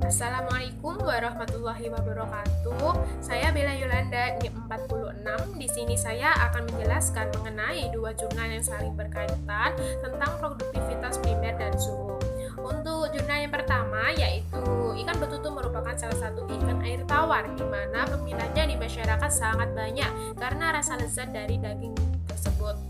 Assalamualaikum warahmatullahi wabarakatuh. Saya Bella Yolanda, NIM 46. Di sini saya akan menjelaskan mengenai dua jurnal yang saling berkaitan tentang produktivitas primer dan suhu. Untuk jurnal yang pertama yaitu ikan betutu merupakan salah satu ikan air tawar di mana peminatnya di masyarakat sangat banyak karena rasa lezat dari daging tersebut.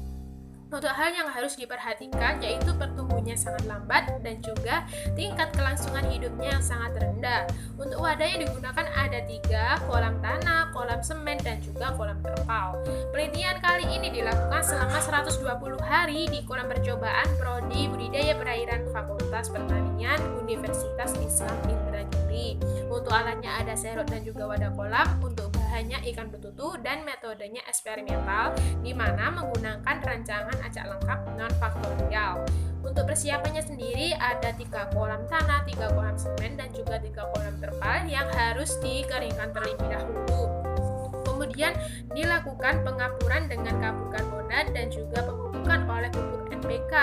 Untuk hal yang harus diperhatikan yaitu pertumbuhannya sangat lambat dan juga tingkat kelangsungan hidupnya yang sangat rendah. Untuk wadah yang digunakan ada 3, kolam tanah, kolam semen, dan juga kolam terpal. Penelitian kali ini dilakukan selama 120 hari di kolam percobaan Prodi Budidaya Perairan Fakultas Pertanian Universitas Islam Indragiri. Untuk alatnya ada serut dan juga wadah kolam. Untuk bahannya ikan betutu dan metodenya eksperimental di mana menggunakan rancangan acak lengkap non-faktorial. Untuk persiapannya sendiri ada 3 kolam tanah, 3 kolam semen, dan juga 3 kolam terpal yang harus dikeringkan terlebih dahulu. Kemudian dilakukan pengapuran dengan kapur karbonat dan juga pemupukan oleh pupuk NPK.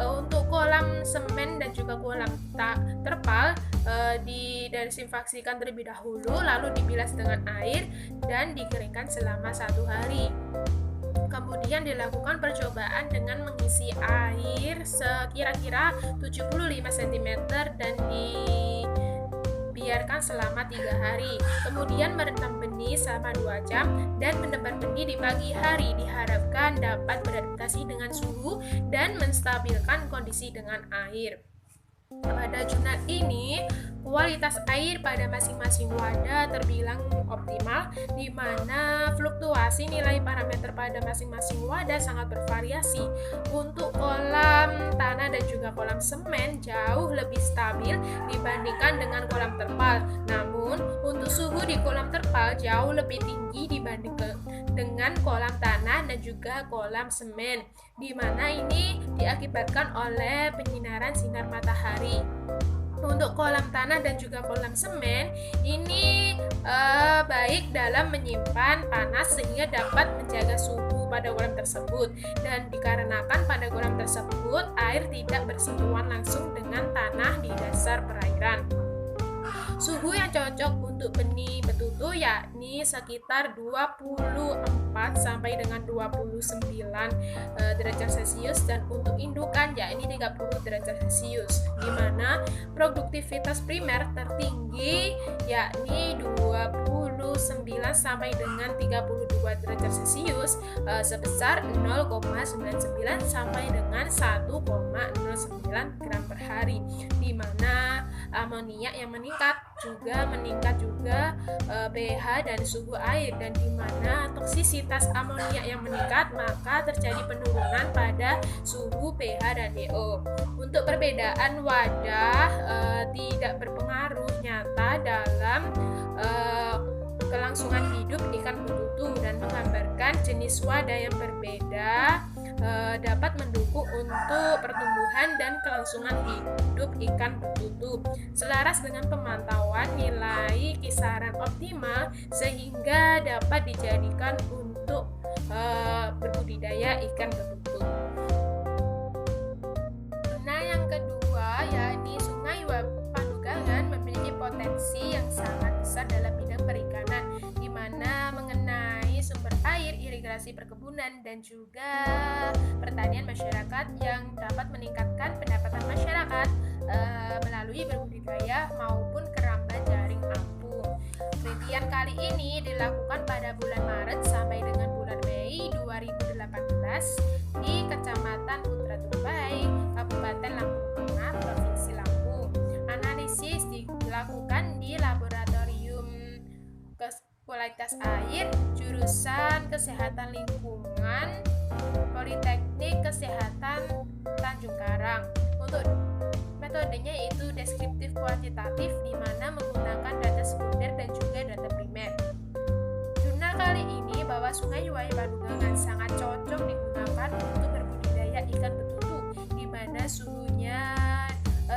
Untuk kolam semen dan juga kolam terpal didesinfeksikan terlebih dahulu, lalu dibilas dengan air dan dikeringkan selama 1 hari. Kemudian dilakukan percobaan dengan mengisi air sekira-kira 75 cm dan dibiarkan selama 3 hari. Kemudian merendam benih selama 2 jam dan menebar benih di pagi hari diharapkan dapat beradaptasi dengan suhu dan menstabilkan kondisi dengan air. Pada jurnal ini, kualitas air pada masing-masing wadah terbilang optimal, di mana fluktuasi nilai parameter pada masing-masing wadah sangat bervariasi. Untuk kolam tanah dan juga kolam semen jauh lebih stabil dibandingkan dengan kolam terpal. Namun, untuk suhu di kolam terpal jauh lebih tinggi dibandingkan dengan kolam tanah dan juga kolam semen, di mana ini diakibatkan oleh penyinaran sinar matahari. Untuk kolam tanah dan juga kolam semen ini baik dalam menyimpan panas sehingga dapat menjaga suhu pada kolam tersebut, dan dikarenakan pada kolam tersebut air tidak bersentuhan langsung dengan tanah di dasar perairan. Suhu yang cocok untuk benih betutu yakni sekitar 24 sampai dengan 29 derajat Celcius, dan untuk indukan yakni 30 derajat Celcius, di mana produktivitas primer tertinggi yakni 29 sampai dengan 32 derajat Celcius sebesar 0,99 sampai dengan 1,09 gram per hari, di mana amoniak yang meningkat juga pH dan suhu air, dan di mana toksisitas amoniak yang meningkat maka terjadi penurunan pada suhu pH dan DO. Untuk perbedaan wadah tidak berpengaruh nyata dalam kelangsungan hidup ikan betutu, dan menggambarkan jenis wadah yang berbeda dapat mendukung untuk pertumbuhan dan kelangsungan hidup ikan betutu selaras dengan pemantauan nilai kisaran optimal sehingga dapat dijadikan untuk berbudidaya ikan betutu. Nah, yang kedua yakni Sungai Pandugangan memiliki potensi yang sangat besar dalam bidang perikanan, di mana mengenai sumber air, irigasi perkebunan, dan juga pertanian masyarakat yang dapat meningkatkan pendapatan masyarakat melalui berbudidaya maupun keramba jaring apung. Penelitian kali ini dilakukan pada bulan Maret sampai dengan bulan Mei 2018 di Kecamatan Putra Tubai, Kabupaten Lampung Tengah, Provinsi Lampung. Analisis dilakukan di Laboratorium Kualitas Air, jurusan Kesehatan Lingkungan, Politeknik Kesehatan Tanjung Karang. Untuk metodenya yaitu deskriptif kuantitatif, di mana menggunakan data sekunder dan juga data primer. Jurnal kali ini bahwa Sungai Pandugangan sangat cocok digunakan untuk berbudidaya ikan betutu, di mana suhunya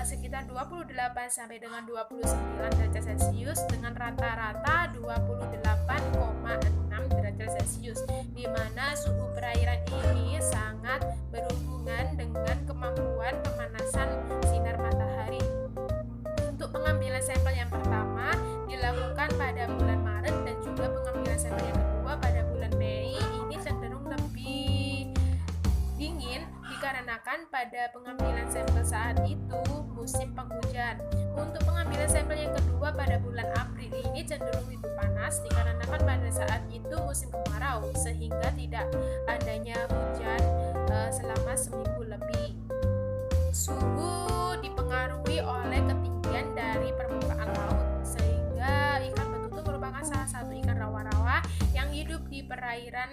sekitar 28 sampai dengan 29 derajat Celcius dengan rata-rata 28,6 derajat Celcius, di mana suhu perairan ini sangat berhubungan dengan kemampuan pemanasan sinar matahari. Untuk pengambilan pengambilan sampel yang pertama dilakukan pada bulan Maret dan juga pengambilan sampel yang kedua pada bulan Mei ini cenderung lebih dingin dikarenakan pada pengambilan sampel saat itu musim penghujan. Untuk pengambilan sampel yang kedua pada bulan April ini cenderung lebih panas dikarenakan pada saat itu musim kemarau sehingga tidak adanya hujan selama seminggu lebih. Suhu dipengaruhi oleh ketinggian dari permukaan laut sehingga ikan betutu merupakan salah satu ikan rawa-rawa yang hidup di perairan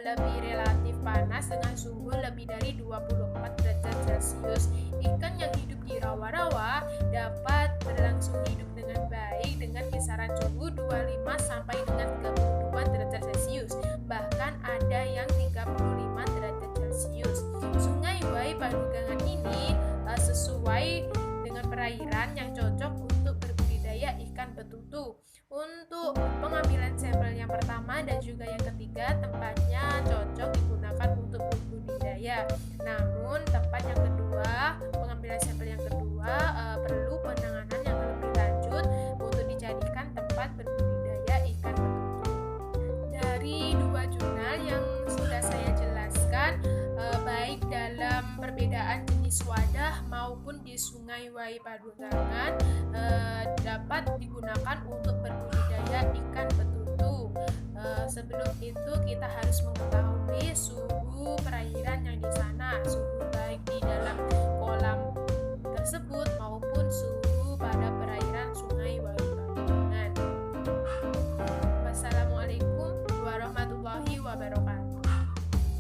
lebih relatif panas dengan suhu lebih dari 24 derajat Celcius. Ikan yang hidup di rawa-rawa dapat berlangsung hidup dengan baik dengan kisaran suhu 25 sampai dengan 32 derajat Celcius. Bahkan ada yang 35 derajat Celcius. Sungai Wai Padugangan ini sesuai dengan perairan yang cocok untuk berbudidaya ikan betutu. Untuk pengambilan sampel yang pertama dan juga yang ketiga tempatnya cocok digunakan untuk berbudidaya. Namun tempat yang kedua, pengambilan sampel yang kedua perlu penanganan yang lebih lanjut untuk dijadikan tempat berbudidaya ikan betutu. Dari dua jurnal yang sudah saya jelaskan, baik dalam perbedaan jenis wadah maupun di Sungai Wai Padugangan dapat digunakan untuk berbudidaya ikan betutu. Sebelum itu kita harus mengetahui suhu perairan yang